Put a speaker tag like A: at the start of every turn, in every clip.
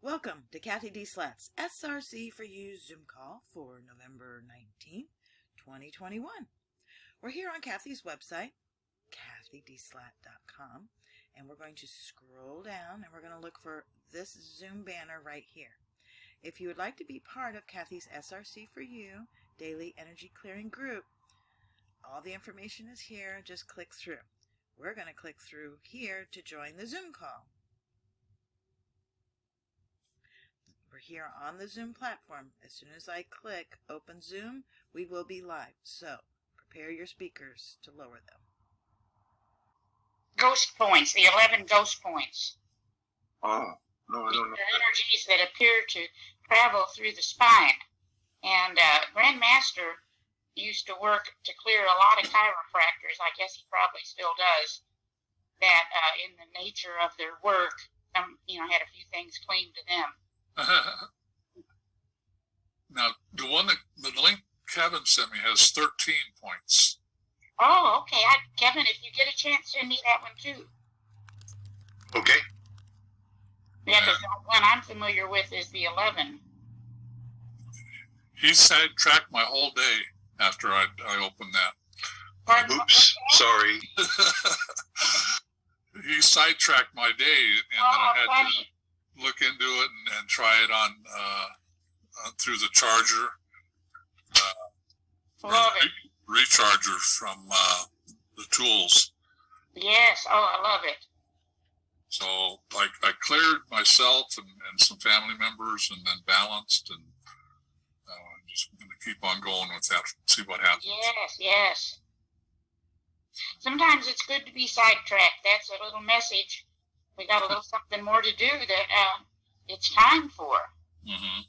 A: Welcome to CathyDSlaught's SRC4u Zoom call for November 19th, 2021. We're here on Cathy's website, CathyDSlaght.com, and we're going to scroll down and we're going to look for this Zoom banner right here. If you would like to be part of Cathy's SRC4u Daily Energy Clearing Group, all the information is here. Just click through. We're going to click through here to join the Zoom call. We're here on the Zoom platform. As soon as I click Open Zoom, we will be live. So prepare your speakers to lower them.
B: Ghost points, the 11 ghost points.
C: Oh, no, I don't know.
B: They're energies that appear to travel through the spine. And Grandmaster used to work to clear a lot of chiropractors. I guess he probably still does. That in the nature of their work, had a few things claimed to them.
C: Now, the one that the link Kevin sent me has 13 points.
B: Oh, okay. Kevin, if you get a chance, send me that one too.
C: Okay.
B: Yeah, because the one I'm familiar with is the 11.
C: He sidetracked my whole day after I opened that.
B: Pardon?
C: Oops, sorry. He sidetracked my day, and then I had
B: funny.
C: to look into it and try it on through the charger.
B: Love it.
C: Recharger from the tools.
B: Yes. Oh, I love it.
C: So I cleared myself and some family members, and then balanced, and I'm just going to keep on going with that. See what happens.
B: Yes. Sometimes it's good to be sidetracked. That's a little message. We got a little something more to do that it's time for.
C: Mm-hmm.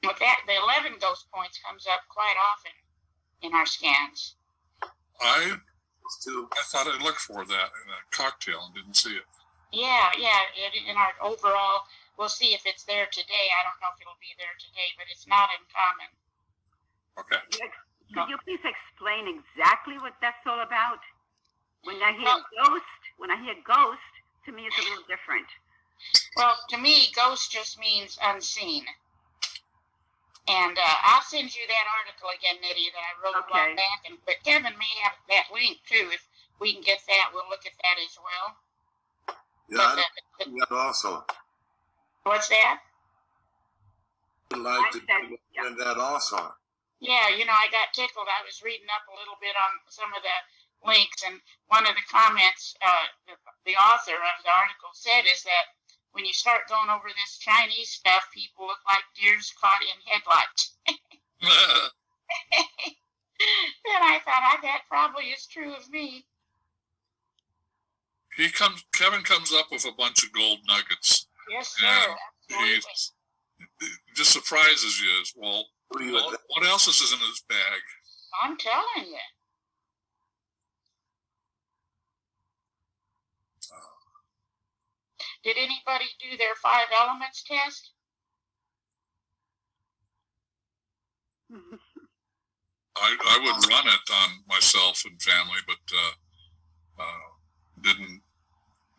B: With that, the 11 ghost points comes up quite often in our scans.
C: I thought I looked for that in a cocktail and didn't see it.
B: Yeah. In our overall, we'll see if it's there today. I don't know if it'll be there today, but it's not uncommon.
C: Okay.
D: Could you please explain exactly what that's all about? When I hear ghost, to me it's a little different.
B: Well, to me, ghost just means unseen. And I'll send you that article again, Nitty, that I wrote a while back. But Kevin may have that link, too. If we can get that, we'll look at that as well.
E: Yeah, that also.
B: What's that?
E: I'd like to do that also.
B: Yeah, I got tickled. I was reading up a little bit on some of the links, and one of the comments the author of the article said is that when you start going over this Chinese stuff, people look like deers caught in headlights. And I thought, that probably is true of me.
C: Kevin comes up with a bunch of gold nuggets.
B: Yes, sir.
C: He just surprises you as well. What else is in his bag?
B: I'm telling you. Did anybody do their 5 elements test?
C: I would run it on myself and family, but didn't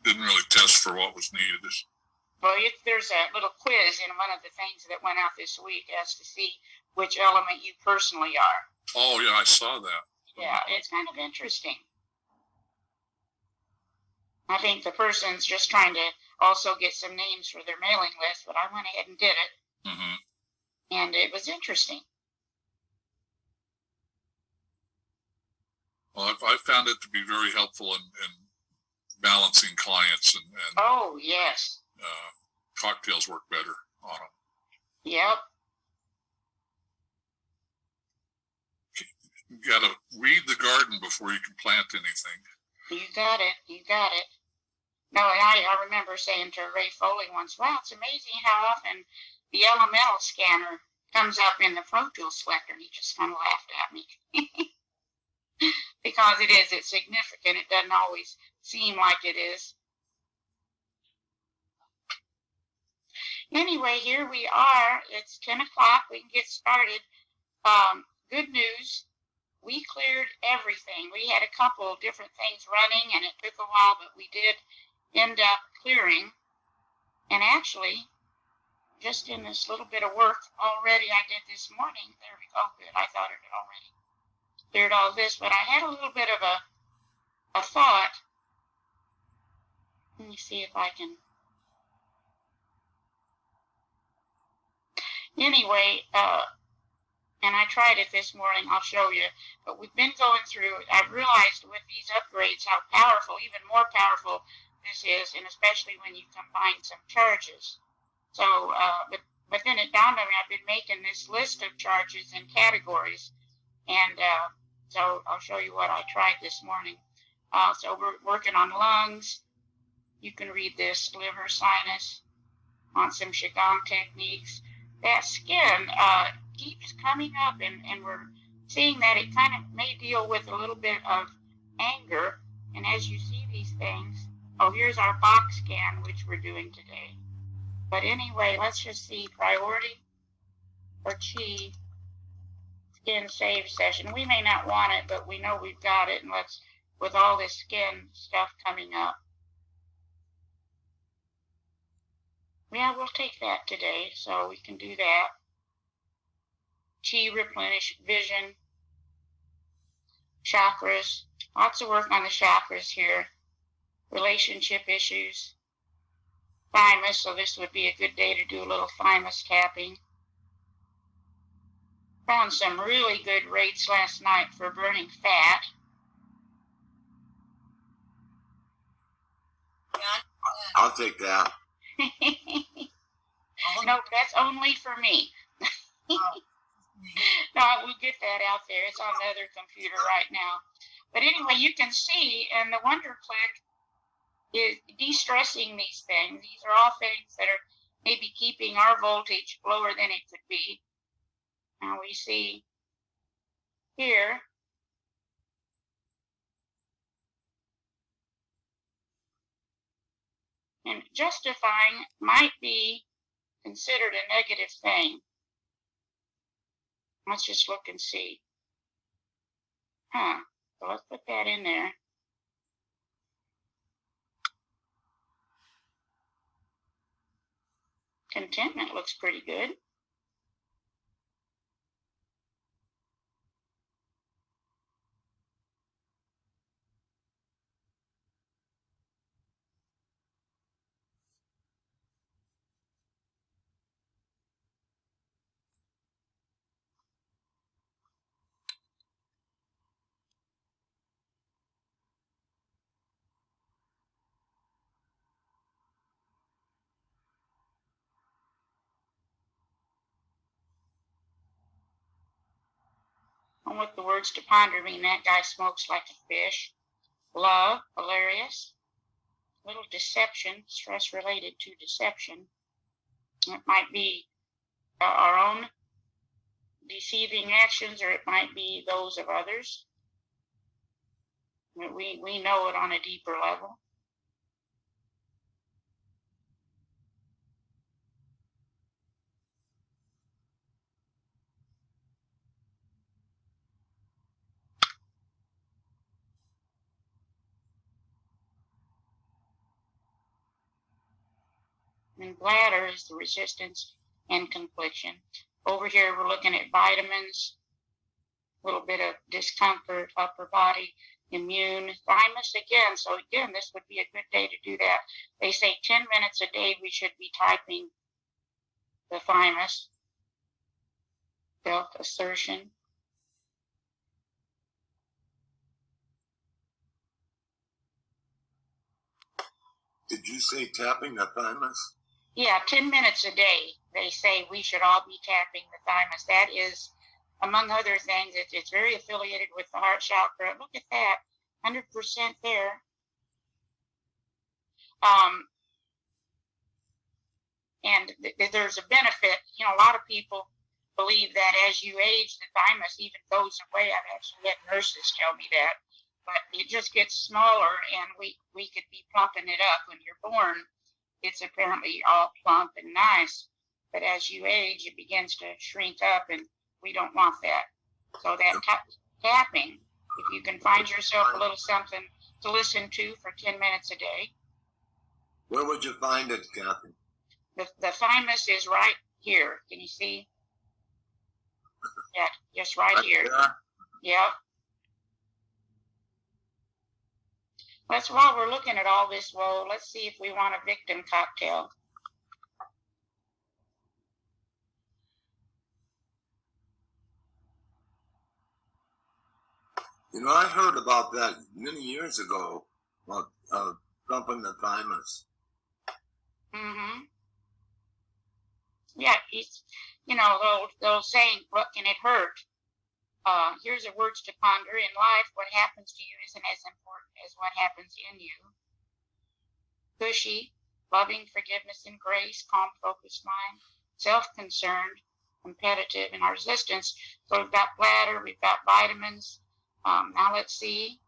C: really test for what was needed.
B: Well, there's a little quiz in one of the things that went out this week as to see which element you personally are.
C: Oh, yeah, I saw that.
B: Yeah, it's kind of interesting. I think the person's just trying to also get some names for their mailing list, but I went ahead and did it.
C: Mm-hmm.
B: And it was interesting.
C: Well, I found it to be very helpful in balancing clients, and
B: oh, yes.
C: Cocktails work better on them.
B: Yep.
C: You got to weed the garden before you can plant anything.
B: You got it. No, I remember saying to Ray Foley once, wow, it's amazing how often the elemental scanner comes up in the Pro Tools selector. And he just kind of laughed at me. Because it's significant. It doesn't always seem like it is. Anyway, here we are. It's 10 o'clock. We can get started. Good news. We cleared everything. We had a couple of different things running, and it took a while, but we did end up clearing. And actually, just in this little bit of work already I did this morning, there we go, good. I thought it had already cleared all this, but I had a little bit of a thought. Let me see if I can. Anyway, and I tried it this morning, I'll show you, but we've been going through, I've realized with these upgrades how powerful, even more powerful this is, and especially when you combine some charges. So, but then it dawned on me, I've been making this list of charges in categories, and so I'll show you what I tried this morning. So we're working on lungs. You can read this, liver, sinus, on some QiGong techniques. That skin keeps coming up, and we're seeing that it kind of may deal with a little bit of anger. And as you see these things, oh, here's our box scan, which we're doing today. But anyway, let's just see priority for Qi skin save session. We may not want it, but we know we've got it, and let's, with all this skin stuff coming up. Yeah, we'll take that today, so we can do that. Qi replenish vision, chakras, lots of work on the chakras here. Relationship issues, thymus, so this would be a good day to do a little thymus tapping. Found some really good rates last night for burning fat.
E: I'll take that.
B: No, that's only for me. No, we'll get that out there. It's on the other computer right now. But anyway, you can see, and the Wonder Click is de-stressing these things. These are all things that are maybe keeping our voltage lower than it could be. Now we see here, and justifying might be considered a negative thing. Let's just look and see. So let's put that in there. Contentment looks pretty good. And with the words to ponder mean that guy smokes like a fish. Love, hilarious. Little deception, stress related to deception. It might be our own deceiving actions, or it might be those of others. We know it on a deeper level. And bladder is the resistance and confliction. Over here, we're looking at vitamins, a little bit of discomfort, upper body, immune, thymus again. So again, this would be a good day to do that. They say 10 minutes a day we should be typing the thymus, self-assertion.
E: Did you say tapping the thymus?
B: Yeah, 10 minutes a day. They say we should all be tapping the thymus. That is, among other things, it's very affiliated with the heart chakra. Look at that, 100% there. And there's a benefit. You know, a lot of people believe that as you age, the thymus even goes away. I've actually had nurses tell me that. But it just gets smaller, and we could be plumping it up. When you're born, it's apparently all plump and nice. But as you age, it begins to shrink up, and we don't want that. So that tapping, if you can find yourself a little something to listen to for 10 minutes a day.
E: Where would you find it, Cathy?
B: The thymus is right here. Can you see? Yeah, just right here. Yep. While we're looking at all this woe, let's see if we want a victim cocktail.
E: You know, I heard about that many years ago, about thumping the thymus.
B: Mm-hmm. Yeah, it's, you know, those saying, what can it hurt? Here's a words to ponder. In life, what happens to you isn't as important as what happens in you. Cushy, loving, forgiveness and grace, calm, focused mind, self-concerned, competitive, and our resistance. So we've got bladder, we've got vitamins. Now let's see.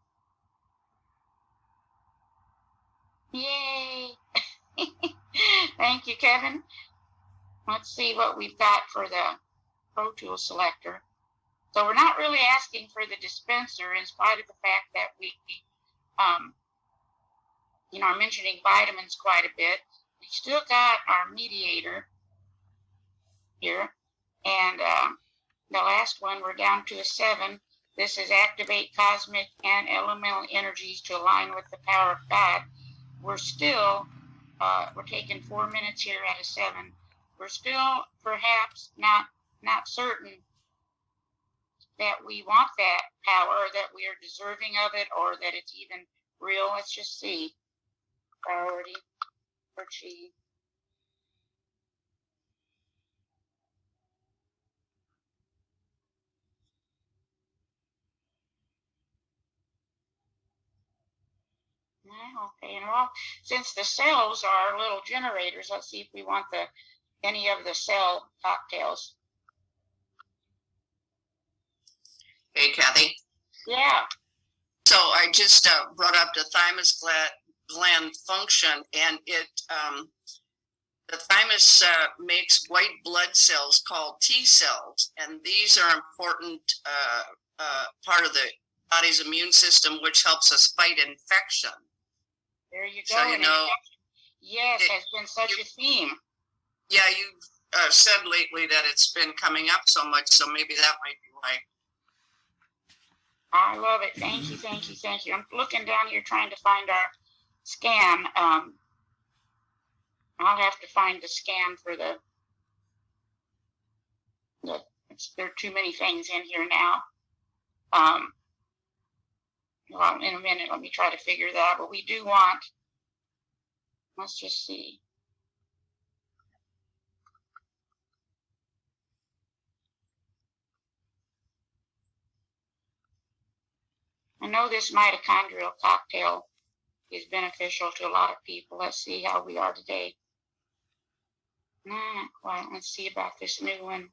B: Yay! Thank you, Kevin. Let's see what we've got for the Pro Tool selector. So we're not really asking for the dispenser, in spite of the fact that we you know, are mentioning vitamins quite a bit. We still got our mediator here. And the last one, we're down to a 7. This is activate cosmic and elemental energies to align with the power of God. We're still, we're taking 4 minutes here at a 7. We're still perhaps not certain that we want that power, that we are deserving of it, or that it's even real. Let's just see. Priority for Chi. Okay, and well, since the cells are little generators, let's see if we want any of the cell cocktails.
F: Hey, Cathy.
B: Yeah.
F: So I just brought up the thymus gland function, and the thymus makes white blood cells called T cells, and these are important part of the body's immune system, which helps us fight infection.
B: There you go.
F: So, you know,
B: yes, has been such a theme.
F: Yeah, you've said lately that it's been coming up so much, so maybe that might be why.
B: I love it. Thank you, thank you, thank you. I'm looking down here trying to find our scan. I'll have to find the scan for there are too many things in here now. Well, in a minute, let me try to figure that out. But we do want, let's just see. I know this mitochondrial cocktail is beneficial to a lot of people. Let's see how we are today. Not quite. Let's see about this new one.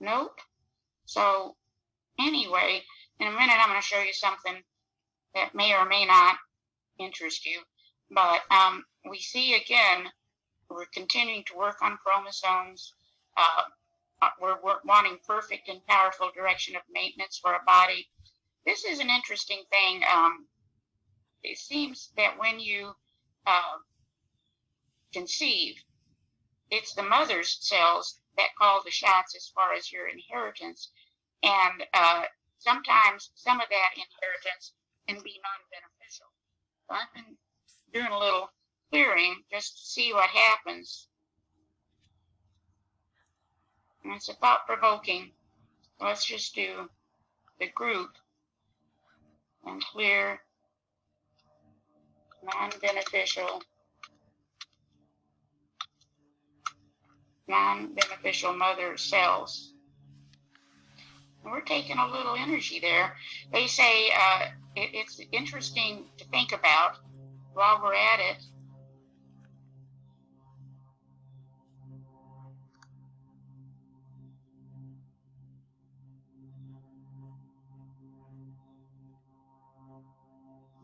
B: Nope. So anyway, in a minute I'm going to show you something that may or may not interest you. But we see again, we're continuing to work on chromosomes. We're wanting perfect and powerful direction of maintenance for a body. This is an interesting thing. It seems that when you conceive, it's the mother's cells that call the shots as far as your inheritance. And sometimes some of that inheritance can be non-beneficial. So I've been doing a little clearing just to see what happens. And it's thought-provoking. Let's just do the group and clear non-beneficial mother cells. And we're taking a little energy there. They say it's interesting to think about while we're at it.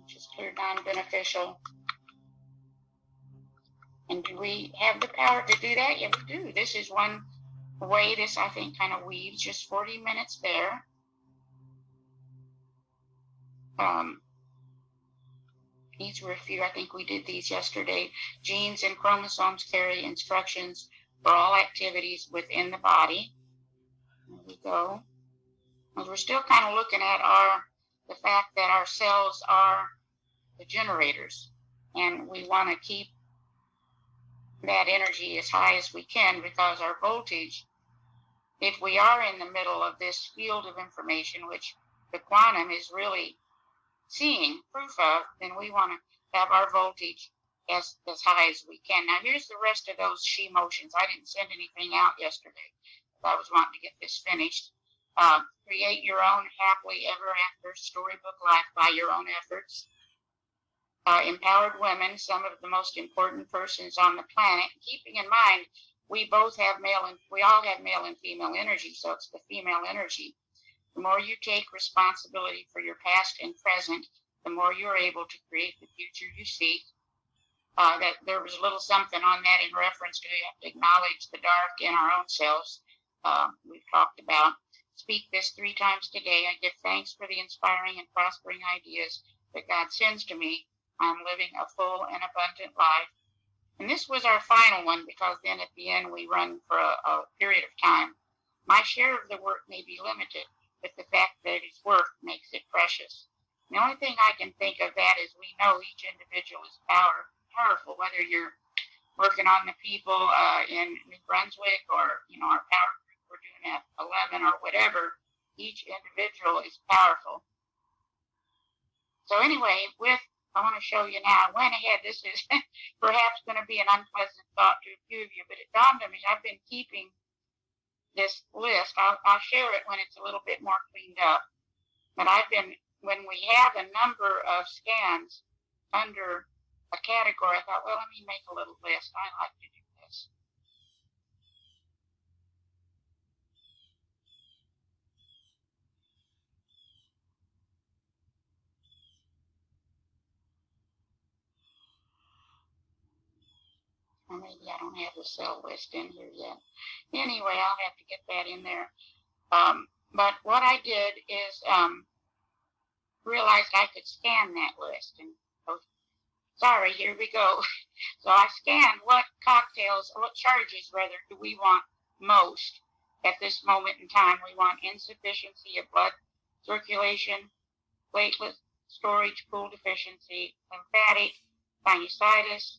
B: Just clear non-beneficial and do Do we have the power to do that? Yeah, we do. This is one way. This, I think, kind of weaves just 40 minutes there. These were a few. I think we did these yesterday. Genes and chromosomes carry instructions for all activities within the body. There we go. And we're still kind of looking at the fact that our cells are the generators, and we want to keep that energy as high as we can, because our voltage, if we are in the middle of this field of information, which the quantum is really seeing proof of, then we want to have our voltage as high as we can. Now, here's the rest of those she motions. I didn't send anything out yesterday. I was wanting to get this finished. Create your own happily ever after storybook life by your own efforts. Empowered women, some of the most important persons on the planet. Keeping in mind, we all have male and female energy, so it's the female energy. The more you take responsibility for your past and present, the more you're able to create the future you seek. That there was a little something on that in reference to you have to acknowledge the dark in our own selves. We've talked about. Speak this 3 times today. I give thanks for the inspiring and prospering ideas that God sends to me. I'm living a full and abundant life. And this was our final one, because then at the end we run for a period of time. My share of the work may be limited, but the fact that it's work makes it precious. The only thing I can think of that is we know each individual is powerful, whether you're working on the people in New Brunswick or, our power group we're doing at 11 or whatever. Each individual is powerful. So anyway, I want to show you now. I went ahead. This is perhaps going to be an unpleasant thought to a few of you, but it dawned on me. I've been keeping this list. I'll share it when it's a little bit more cleaned up. But when we have a number of scans under a category, I thought, well, let me make a little list. I like to do this. Or maybe I don't have the cell list in here yet. Anyway, I'll have to get that in there. But what I did is realized I could scan that list. And sorry, here we go. So I scanned what charges do we want most at this moment in time. We want insufficiency of blood circulation, platelet storage pool deficiency, lymphatic, sinusitis,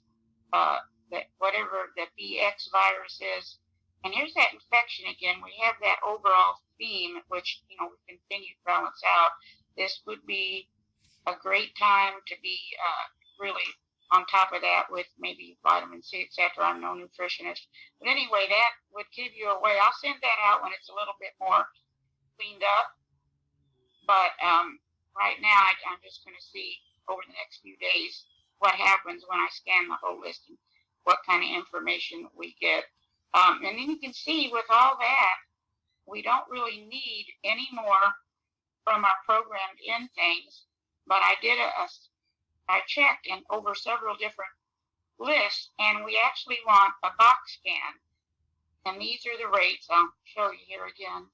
B: whatever the BX virus is. And here's that infection again. We have that overall theme, which, we continue to balance out. This would be a great time to be really on top of that with maybe vitamin C, etc. I'm no nutritionist. But anyway, that would give you a way. I'll send that out when it's a little bit more cleaned up. But right now, I'm just going to see over the next few days what happens when I scan the whole list and what kind of information we get. And then you can see with all that, we don't really need any more from our programmed in things. But I checked in over several different lists, and we actually want a box scan. And these are the rates. I'll show you here again.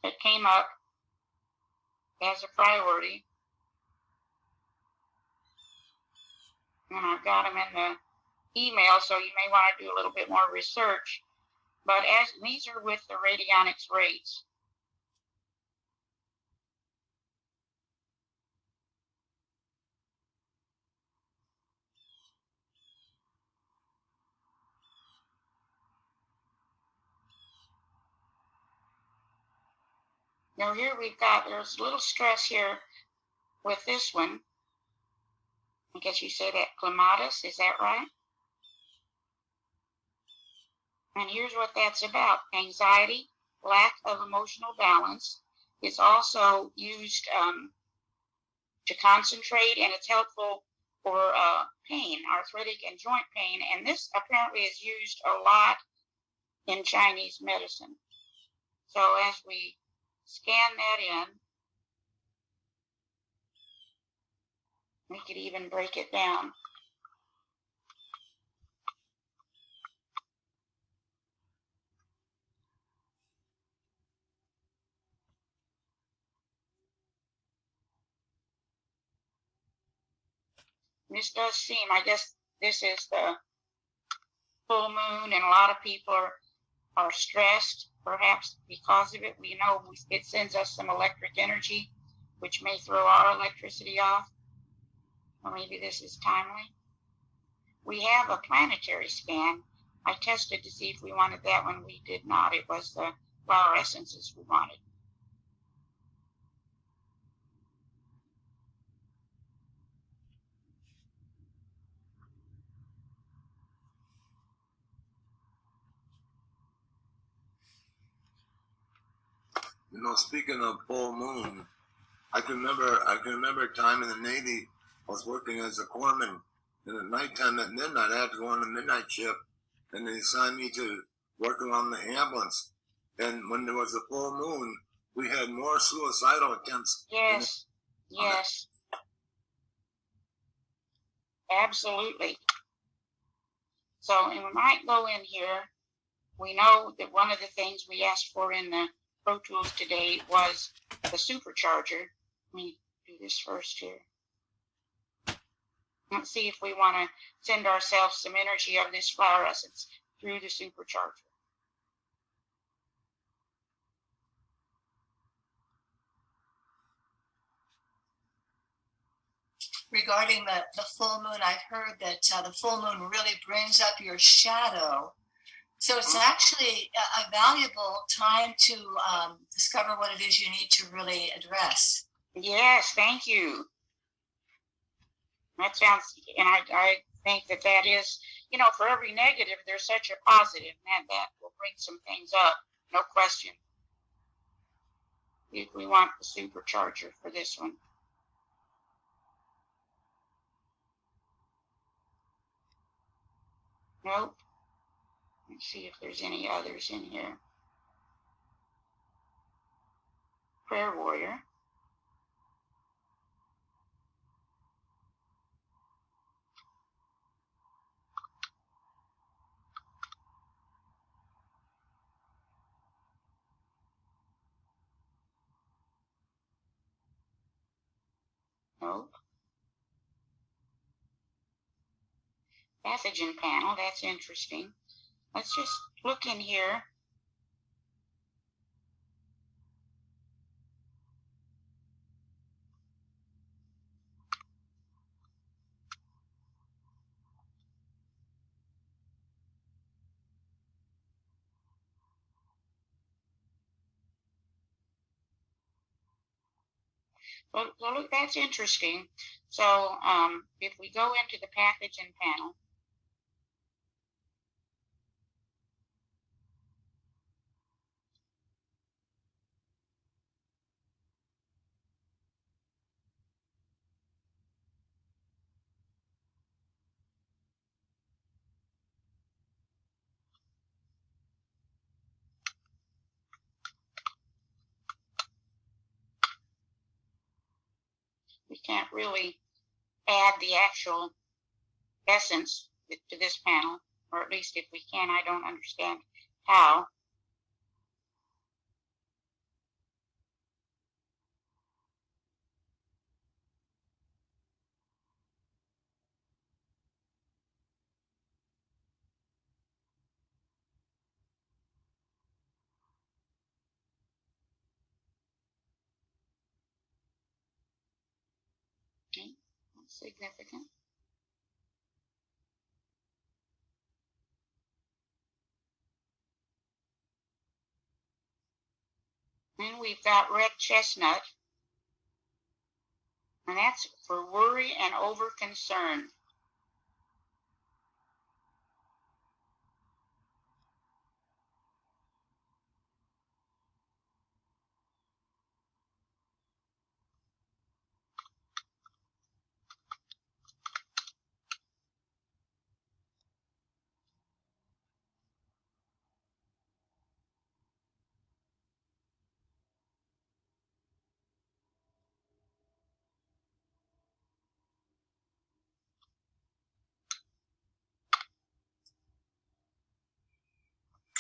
B: It came up as a priority. And I've got them in the email, so you may want to do a little bit more research. But these are with the radionics rates. Now here there's a little stress here with this one. I guess you say that clematis, is that right? And here's what that's about. Anxiety, lack of emotional balance. It's also used to concentrate, and it's helpful for pain, arthritic and joint pain. And this apparently is used a lot in Chinese medicine. So as we scan that in, We could even break it down. This does seem, I guess this is the full moon, and a lot of people are stressed, perhaps because of it. We know it sends us some electric energy, which may throw our electricity off. Or maybe this is timely. We have a planetary scan. I tested to see if we wanted that one. We did not. It was the flower essences we wanted.
E: You know, speaking of full moon, I can remember a time in the Navy. I was working as a corpsman, and at nighttime, at midnight, I had to go on a midnight shift, and they assigned me to work around the ambulance. And when there was a full moon, we had more suicidal attempts.
B: Yes, yes, absolutely. So, and we might go in here. We know that one of the things we asked for in the Pro Tools today was the supercharger. Let me do this first here. Let's see if we want to send ourselves some energy of this flower essence through the supercharger.
G: Regarding the full moon, I've heard that the full moon really brings up your shadow. So it's actually a valuable time to discover what it is you need to really address.
B: Yes, thank you. That sounds, and I think that is, you know, for every negative, there's such a positive, and that will bring some things up, no question. If we want the supercharger for this one. Nope. Let's see if there's any others in here. Prayer warrior. Nope. Pathogen panel, that's interesting. Let's just look in here. Well, look, that's interesting. So if we go into the pathogen panel, we can't really add the actual essence to this panel, or at least if we can, I don't understand how. Okay, that's significant. Then we've got red chestnut, and that's for worry and over concern.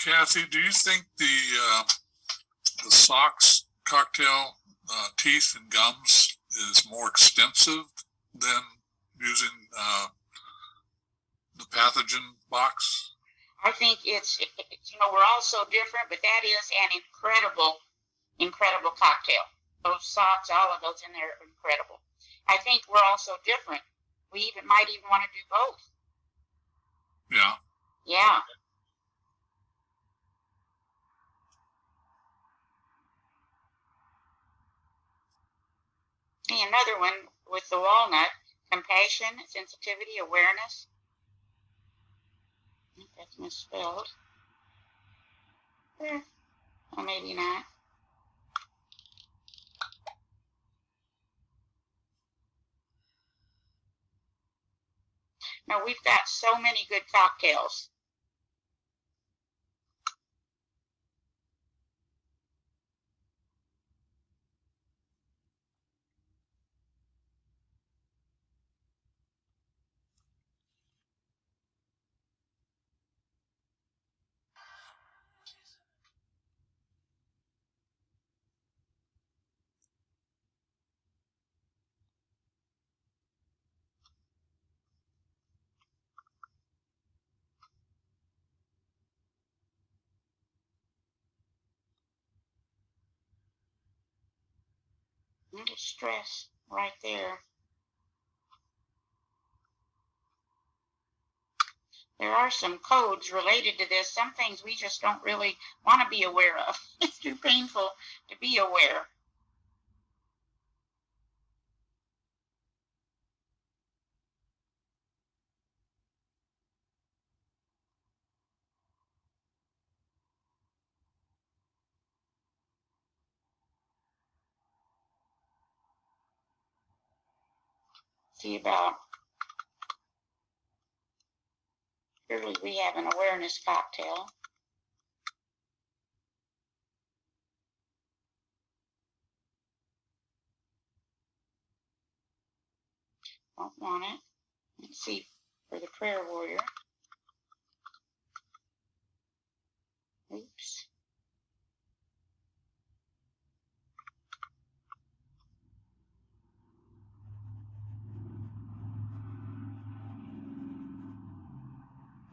C: Cathy, do you think the socks cocktail teeth and gums is more extensive than using the pathogen box?
B: I think it's, we're all so different, but that is an incredible cocktail. Those socks, all of those in there are incredible. I think we're all so different. We might even want to do both.
C: Yeah.
B: Yeah. Another one with the walnut, compassion, sensitivity, awareness. I think that's misspelled. Or maybe not. No, we've got so many good cocktails. Little stress right there. There are some codes related to this. Some things we just don't really want to be aware of. It's too painful to be aware. See about, surely we have an awareness cocktail. Don't want it. Let's see for the prayer warrior. Oops.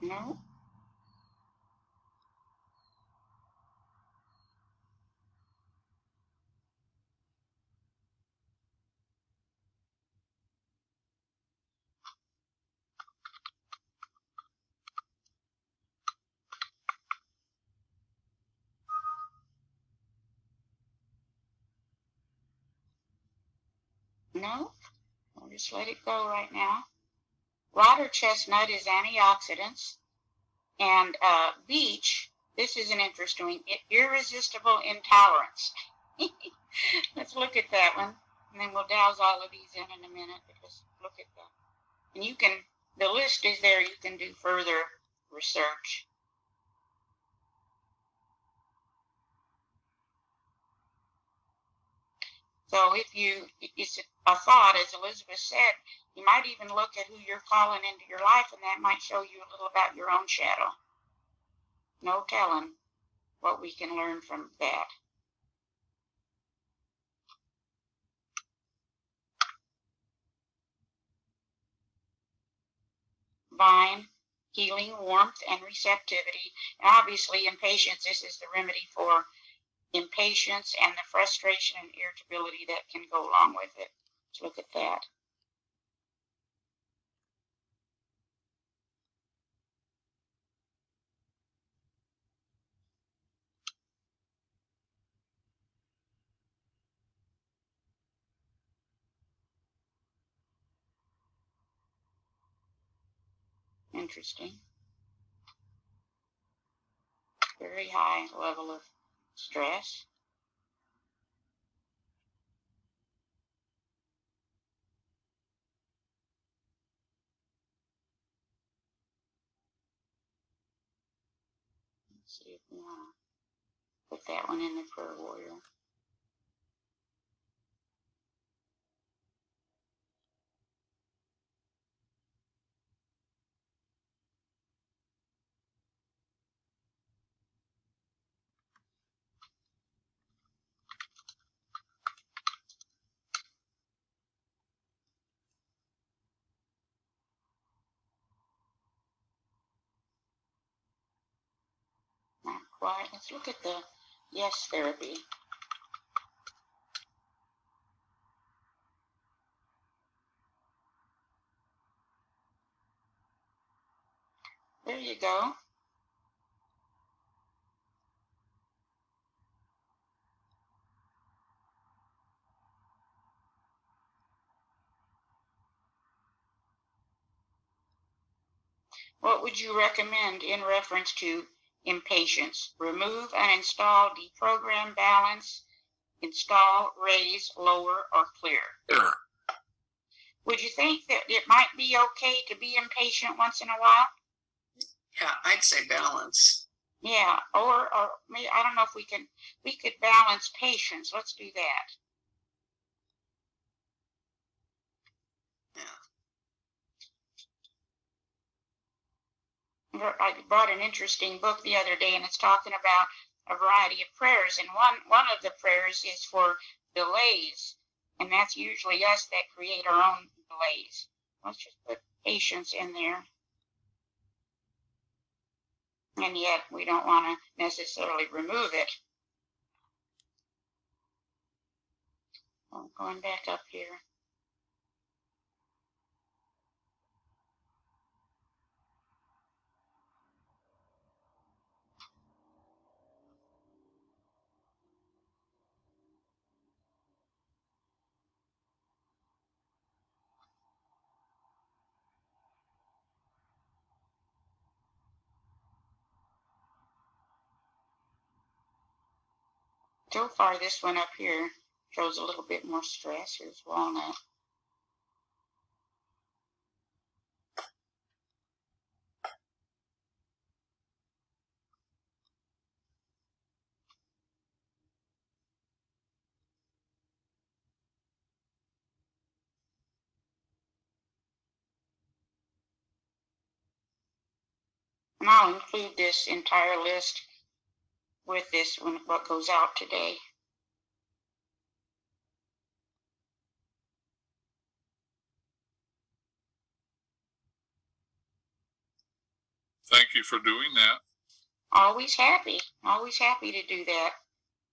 B: No. No. We'll just let it go right now. Water chestnut is antioxidants. And beech, this is an interesting, irresistible intolerance. Let's look at that one. And then we'll douse all of these in a minute. Because look at that. And you can, the list is there. You can do further research. So if it's a thought, as Elizabeth said, you might even look at who you're calling into your life, and that might show you a little about your own shadow. No telling what we can learn from that. Vine, healing, warmth, and receptivity. And obviously, impatience, this is the remedy for impatience and the frustration and irritability that can go along with it. Let's look at that. Interesting. Very high level of stress. Let's see if we want to put that one in the prayer warrior. quiet. Let's look at the yes therapy. There you go. What would you recommend in reference to impatience? Remove, uninstall, deprogram, balance, install, raise, lower, or clear?
E: Yeah.
B: Would you think that it might be okay to be impatient once in a while?
F: Yeah, I'd say balance.
B: Yeah, or maybe, I don't know if we could balance patience. Let's do that.
F: Yeah.
B: I brought an interesting book the other day, and it's talking about a variety of prayers, and one of the prayers is for delays, and that's usually us that create our own delays. Let's just put patience in there. And yet we don't want to necessarily remove it. I'm going back up here. So far, this one up here shows a little bit more stress. Here's walnut. And I'll include this entire list with this one, what goes out today.
C: Thank you for doing that.
B: Always happy to do that.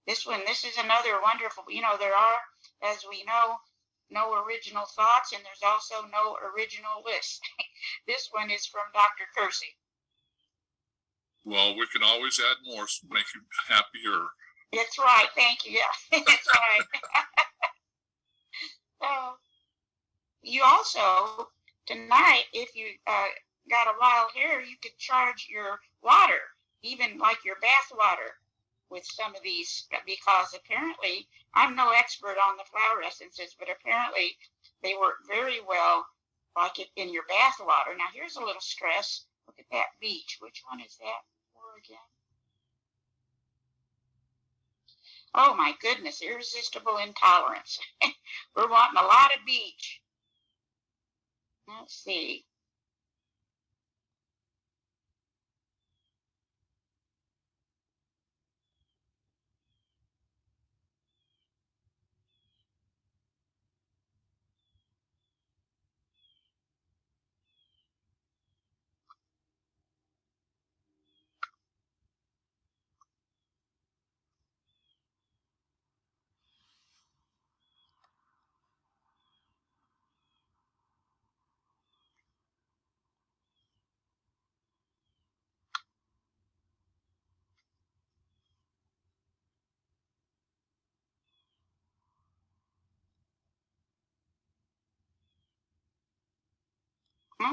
B: This is another wonderful, there are, as we know, no original thoughts, and there's also no original list. This one is from Dr. Kersey.
C: Well, we can always add more to make you happier.
B: That's right. Thank you. Yeah, that's right. So, you also, tonight, if you got a wild hair, you could charge your water, even like your bath water, with some of these, because apparently, I'm no expert on the flower essences, but apparently they work very well, like it in your bath water. Now, here's a little stress. Look at that beach. Which one is that for again? Oh my goodness, irresistible intolerance. We're wanting a lot of beach. Let's see.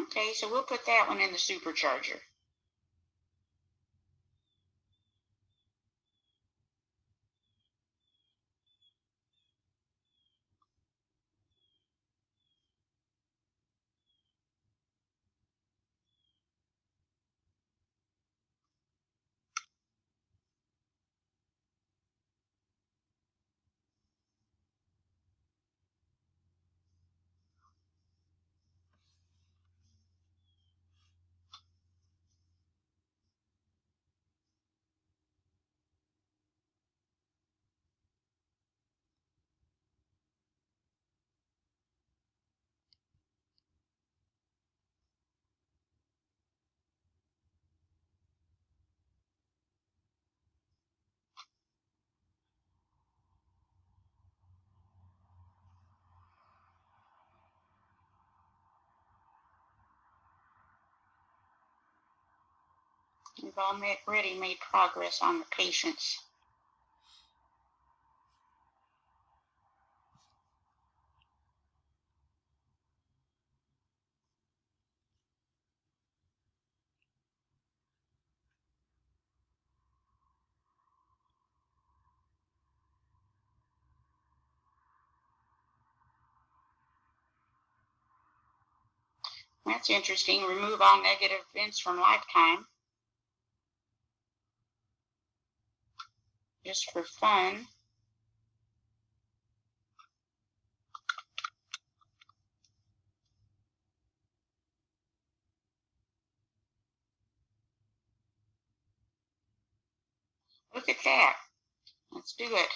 B: Okay, so we'll put that one in the supercharger. We've already made progress on the patients. That's interesting. Remove all negative events from lifetime. Just for fun. Look at that. Let's do it.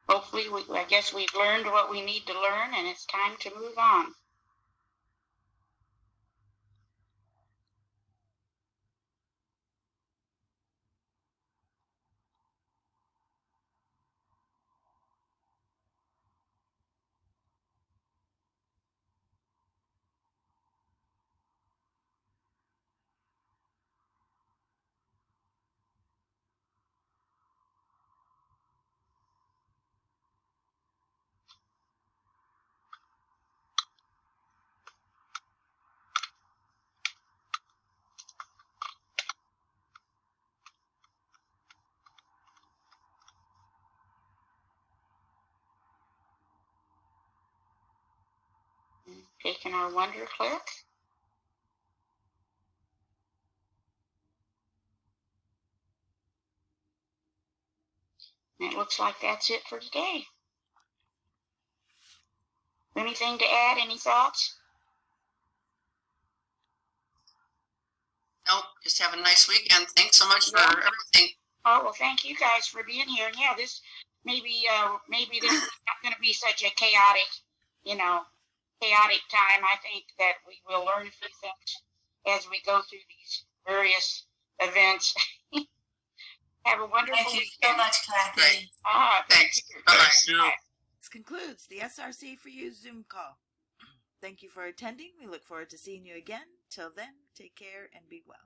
B: Hopefully, I guess we've learned what we need to learn, and it's time to move on. Taking our wonder click. And it looks like that's it for today. Anything to add? Any thoughts?
F: Nope, just have a nice weekend. Thanks so much for everything.
B: Oh, well, thank you guys for being here. And yeah, this maybe this is not going to be such a chaotic time. I think that we will learn a few things as we go through these various events. Have a wonderful
G: Thank you
B: weekend.
G: so much, Cathy.
F: Great. Thanks. Bye-bye.
C: Thank you.
A: This concludes the SRC4u Zoom call. Thank you for attending. We look forward to seeing you again. Till then, take care and be well.